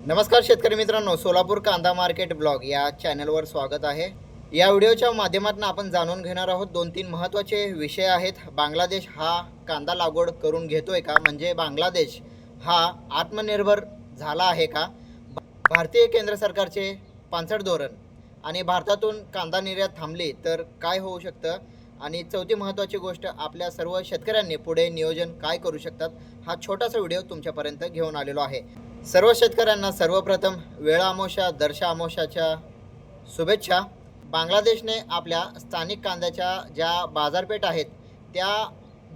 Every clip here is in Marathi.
नमस्कार शेतकरी मित्रांनो, सोलापूर कांदा मार्केट ब्लॉग या चॅनलवर स्वागत आहे। या व्हिडिओच्या माध्यमातून आपण जाणून घेणार आहोत 2-3 महत्त्वाचे विषय आहेत। बांगलादेश हा कांदा लागवड करून घेतोय का, म्हणजे बांगलादेश हा आत्मनिर्भर झाला आहे का, भारतीय केंद्र सरकारचे पानसट धोरण आणि भारतातून कांदा निर्यात थांबली तर काय होऊ शकतं, आणि चौथी महत्त्वाची गोष्ट, आपल्या सर्व शेतकऱ्यांनी पुढे नियोजन काय करू शकतात, हा छोटासा व्हिडिओ तुमच्यापर्यंत घेऊन आलेलो आहे। सर्व शेतकऱ्यांना सर्वप्रथम वेळ अमावस्या दर्शा अमावस्याच्या शुभेच्छा। बांगलादेशने आपल्या स्थानिक कांद्याच्या ज्या बाजारपेठ आहेत त्या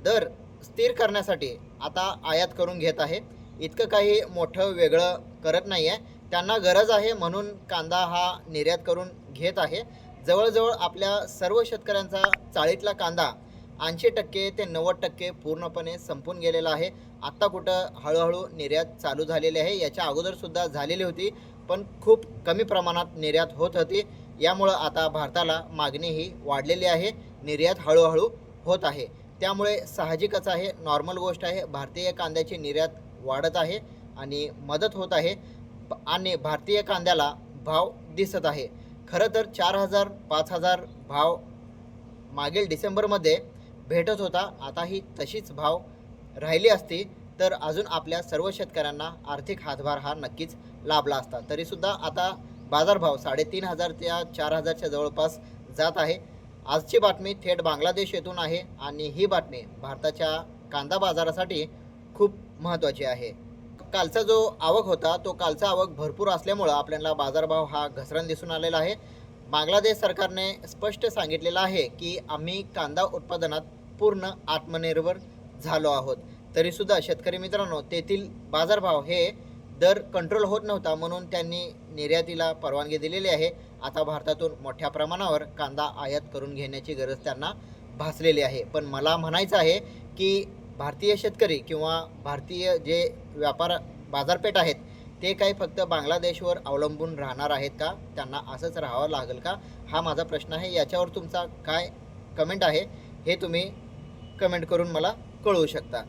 दर स्थिर करण्यासाठी आता आयात करून घेत आहे। इतकं काही मोठं वेगळं करत नाही आहे, त्यांना गरज आहे म्हणून कांदा हा निर्यात करून घेत आहे। जवळजवळ आपल्या सर्व शेतकऱ्यांचा चाळीतला कांदा 80% ते 90% पूर्णपणे संपून गेलेला आहे। आत्ता कुठं हळूहळू निर्यात चालू झालेली आहे, याच्या अगोदरसुद्धा झालेली होती पण खूप कमी प्रमाणात निर्यात होत होती। यामुळं आता भारताला मागणीही वाढलेली आहे, निर्यात हळूहळू होत आहे। त्यामुळे साहजिकच आहे, नॉर्मल गोष्ट आहे, भारतीय कांद्याची निर्यात वाढत आहे आणि मदत होत आहे आणि भारतीय कांद्याला भाव दिसत आहे। खरं तर 4000-5000 भाव मागील डिसेंबरमध्ये भेटत होता। आताही तशीच भाव राहिली असती तर अजून आपल्या सर्व शेतकऱ्यांना आर्थिक हातभार हा नक्कीच लाभला असता। तरीसुद्धा आता बाजारभाव 3500 ते 4000च्या जवळपास जात आहे। आजची बातमी थेट बांगलादेश येथून आहे आणि ही बातमी भारताच्या कांदा बाजारासाठी खूप महत्त्वाची आहे। कालचा जो आवक होता तो कालचा आवक भरपूर असल्यामुळं आपल्याला बाजारभाव हा घसरण दिसून आलेला आहे। बांगलादेश सरकारने स्पष्ट सांगितलेलं आहे की आम्ही कांदा उत्पादनात पूर्ण आत्मनिर्भर झालो आहोत। तरीसुद्धा शेतकरी मित्रांनो, तेथील बाजारभाव हे दर कंट्रोल होत नव्हता म्हणून त्यांनी निर्यातीला परवानगी दिलेली आहे। आता भारतातून मोठ्या प्रमाणावर कांदा आयात करून घेण्याची गरज त्यांना भासलेली आहे। पण मला म्हणायचं आहे की भारतीय शेतकरी किंवा भारतीय जे व्यापार बाजारपेठ आहेत ते काही फक्त बांगलादेशवर अवलंबून राहणार आहेत का, त्यांना असंच राहावं लागेल का, हा माझा प्रश्न आहे। याच्यावर तुमचा काय कमेंट आहे हे तुम्ही कमेंट करून मला कळवू शकता।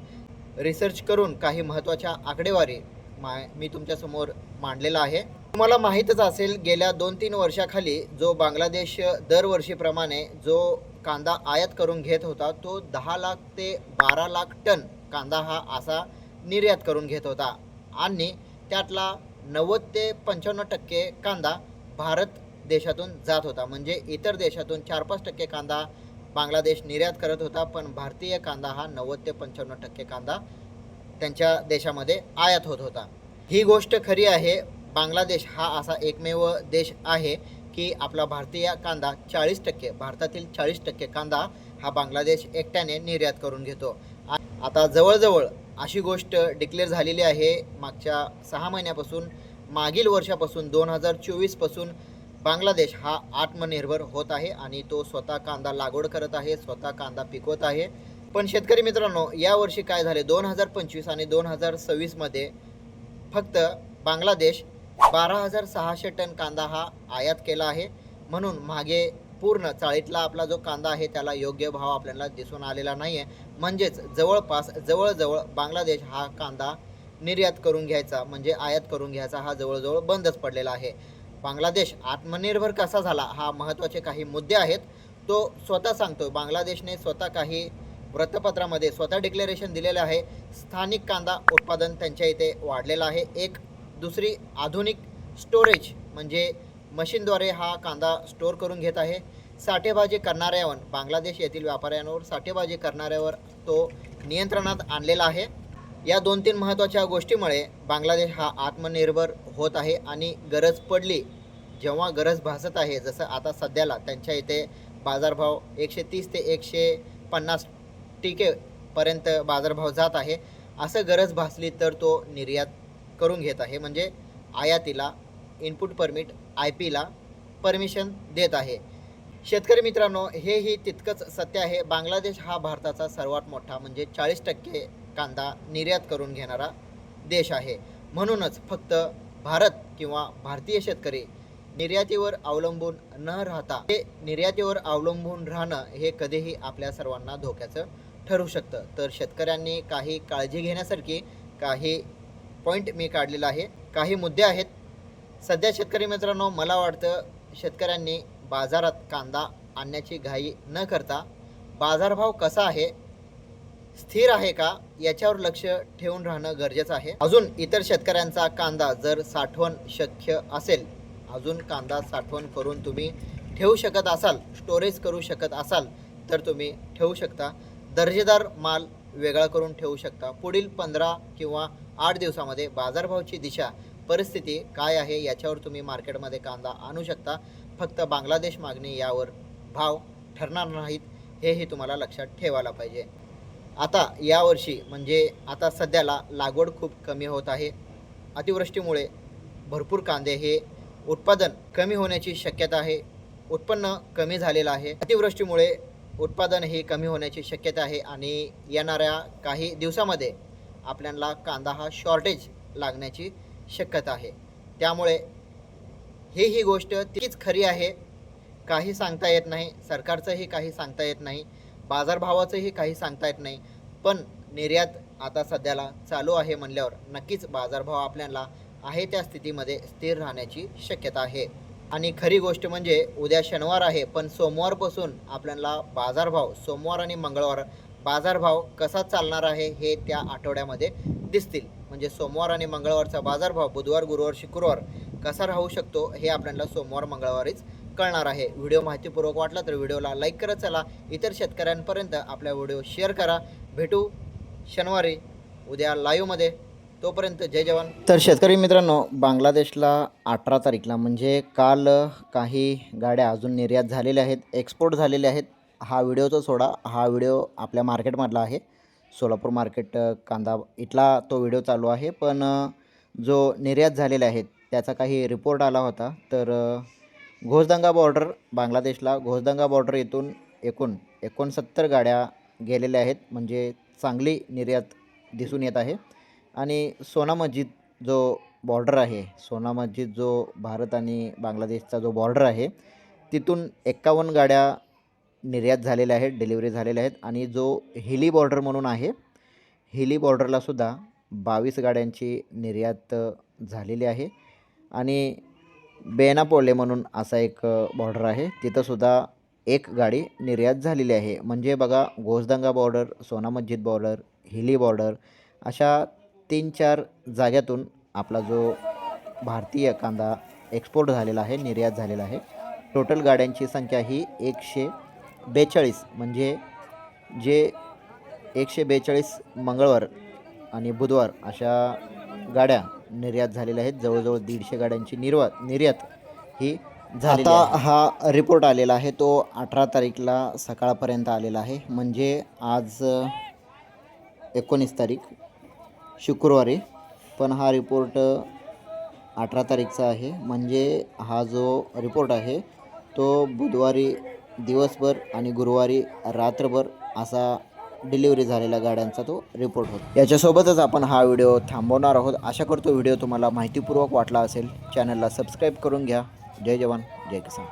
रिसर्च करून काही महत्त्वाच्या आकडेवारी मी तुमच्यासमोर मांडलेला आहे। तुम्हाला माहीतच असेल, गेल्या 2-3 वर्षाखाली जो बांगलादेश दरवर्षीप्रमाणे जो कांदा आयात करून घेत होता तो 10 लाख ते 12 लाख टन कांदा हा असा निर्यात करून घेत होता आणि त्यातला 90 ते 95% कांदा भारत देशातून जात होता। म्हणजे इतर देशातून 4-5% कांदा बांगलादेश निर्यात करत होता, पण भारतीय कांदा हा 90 ते 95% कांदा त्यांच्या देशामध्ये आयात होत होता। ही गोष्ट खरी आहे। बांगलादेश हा असा एकमेव देश आहे की आपला भारतीय कांदा 40%, भारतातील 40% कांदा हा बांगलादेश एकट्याने निर्यात करून घेतो। आता जवळजवळ अशी गोष्ट डिक्लेअर झालेली आहे मागच्या 6 महिन्यापासून, मागील वर्षापासून 2024 पासून बांगलादेश हा आत्मनिर्भर होत आहे आणि तो स्वतः कांदा लागवड करत आहे, स्वतः कांदा पिकवत आहे। पण शेतकरी मित्रांनो, यावर्षी काय झाले, 2025 आणि 2026 मध्ये फक्त बांगलादेश 12,600 टन कांदा हा आयात केला आहे। म्हणून मागे पूर्ण चाळीतला आपला जो कांदा आहे त्याला योग्य भाव आपल्याला दिसून आलेला नाही आहे। म्हणजेच जवळजवळ बांगलादेश हा कांदा निर्यात करून घ्यायचा म्हणजे आयात करून घ्यायचा हा जवळजवळ बंदच पडलेला आहे। बांगलादेश आत्मनिर्भर कसा झाला, हा महत्त्वाचे काही मुद्दे आहेत, तो स्वतः सांगतो। बांगलादेशने स्वतः काही वृत्तपत्रामध्ये स्वतः डिक्लेरेशन दिलेलं आहे। स्थानिक कांदा उत्पादन त्यांच्या इथे वाढलेलं आहे। एक दुसरी आधुनिक स्टोरेज म्हणजे मशीनद्वारे हा कांदा स्टोअर करून घेत आहे। साठेबाजी करणाऱ्यावर, बांगलादेश येथील व्यापाऱ्यांवर साठेबाजी करणाऱ्यावर तो नियंत्रणात आणलेला आहे। या 2-3 महत्त्वाच्या गोष्टीमुळे बांगलादेश हा आत्मनिर्भर होत आहे आणि गरज पडली, जेव्हा गरज भासत आहे, जसं आता सध्याला त्यांच्या इथे बाजारभाव 130 ते 150 पर्यंत बाजारभाव जात आहे। असं गरज भासली तर तो निर्यात करून घेत आहे, म्हणजे आयातीला इनपुट परमिट IP ला परमिशन देत आहे। शेतकरी मित्रांनो, हेही तितकंच सत्य आहे। बांगलादेश हा भारताचा सर्वात मोठा म्हणजे 40% कांदा निर्यात करून घेणारा देश आहे। म्हणूनच फक्त भारत किंवा भारतीय शेतकरी निर्यातीवर अवलंबून न राहता, हे निर्यातीवर अवलंबून राहणं हे कधीही आपल्या सर्वांना धोक्याचं ठरू शकतं। तर शेतकऱ्यांनी काही काळजी घेण्यासारखी काही पॉईंट मी काढलेला आहे। काही मुद्दे आहेत. सध्या शेतकरी मित्रांनो, मला वाटतं शेतकऱ्यांनी बाजारात कांदा आणण्याची घाई न करता बाजारभाव कसा आहे, स्थिर आहे का, याच्यावर लक्ष ठेवून राहणं गरजेचं आहे. अजून इतर शेतकऱ्यांचा कांदा जर साठवण शक्य असेल, अजून कांदा साठवण करून तुम्ही ठेवू शकत असाल, स्टोरेज करू शकत असाल तर तुम्ही ठेवू शकता. दर्जेदार माल वेगळा करून ठेवू शकता. पुढील 15 किंवा 8 दिवसामध्ये बाजारभावाची दिशा, परिस्थिती काय आहे याच्यावर तुम्ही मार्केटमध्ये कांदा आणू शकता. फक्त बांगलादेश मागणी यावर भाव ठरणार नाहीत, हेही तुम्हाला लक्षात ठेवायला पाहिजे. आता यावर्षी म्हणजे आता सध्याला लागवड खूप कमी होत आहे. अतिवृष्टीमुळे भरपूर कांदे हे उत्पादन कमी होण्याची शक्यता आहे. उत्पन्न कमी झालेलं आहे. अतिवृष्टीमुळे उत्पादन हे कमी होण्याची शक्यता आहे आणि येणाऱ्या काही दिवसामध्ये आपल्याला कांदा हा शॉर्टेज लागण्याची शक्यता आहे. त्यामुळे ही गोष्ट तीच खरी आहे. काही सांगता येत नाही. सरकारचंही काही सांगता येत नाही. बाजारभावाचंही काही सांगता येत नाही. पण निर्यात आता सध्याला चालू आहे म्हणल्यावर नक्कीच बाजारभाव आपल्याला आहे त्या स्थितीमध्ये स्थिर राहण्याची शक्यता आहे. आणि खरी गोष्ट म्हणजे उद्या शनिवार आहे, पण सोमवारपासून आपल्याला बाजारभाव, सोमवार आणि मंगळवार बाजारभाव कसा चालणार आहे हे त्या आठवड्यामध्ये दिसतील. म्हणजे सोमवार आणि मंगळवारचा बाजारभाव बुधवार, गुरुवार, शुक्रवार कसा राहू शकतो हे आपल्याला सोमवार मंगळवारीच कळणार आहे. व्हिडिओ माहितीपूर्वक वाटला तर व्हिडिओला लाईक करत चला. इतर शेतकऱ्यांपर्यंत आपला व्हिडिओ शेअर करा. भेटू शनिवारी उद्या लाईव्हमध्ये. तोपर्यंत जय जवान. तर शेतकरी मित्रांनो, बांगलादेशला 18 तारीखला म्हणजे काल काही गाड्या अजून निर्यात झालेल्या आहेत, एक्सपोर्ट झालेल्या आहेत. हा व्हिडिओचा सोडा, हा व्हिडिओ आपल्या मार्केटमधला आहे. सोलापूर मार्केट कांदा इथला तो व्हिडिओ चालू आहे. पण जो निर्यात झालेले आहेत त्याचा काही रिपोर्ट आला होता. तर घोसदंगा बॉर्डर, बांगलादेशला घोसदंगा बॉर्डर येथून एकूण 69 गाड्या गेलेल्या आहेत. म्हणजे चांगली निर्यात दिसून येत आहे. आणि सोना मस्जिद जो बॉर्डर आहे, सोना मस्जिद जो भारत आणि बांगलादेशचा जो बॉर्डर आहे, तिथून 51 गाड्या निर्यात झालेल्या आहेत, डिलिव्हरी झालेल्या आहेत. आणि जो हिली बॉर्डर म्हणून आहे, हिली बॉर्डरलासुद्धा 22 गाड्यांची निर्यात झालेली आहे. आणि बेनापोले म्हणून असा एक बॉर्डर आहे, तिथंसुद्धा एक गाडी निर्यात झालेली आहे. म्हणजे बघा, घोसदंगा बॉर्डर, सोना मस्जिद बॉर्डर, हिली बॉर्डर अशा 3-4 जाग्यातून आपला जो भारतीय कांदा एक्सपोर्ट झालेला आहे, निर्यात झालेला आहे. टोटल गाड्यांची संख्या ही 142, म्हणजे जे 142 मंगळवार आणि बुधवार अशा गाड्या निर्यात झालेल्या आहेत. जवळजवळ 150 गाड्यांची निर्यात ही झालेली आहे. आता हा रिपोर्ट आलेला आहे तो 18 तारीखला सकाळपर्यंत आलेला आहे. म्हणजे आज 19 तारीख शुक्रवारी, पण हा रिपोर्ट 18 तारीखचा आहे. म्हणजे हा जो रिपोर्ट आहे तो बुधवारी दिवसभर आणि गुरुवारी रात्रभर असा डिलिव्हरी झालेल्या गाड्यांचा तो रिपोर्ट होता. याच्यासोबतच आपण हा व्हिडिओ थांबवणार आहोत. आशा करतो व्हिडिओ तुम्हाला माहितीपूर्वक वाटला असेल. चॅनलला सबस्क्राईब करून घ्या. जय जवान, जय किसान.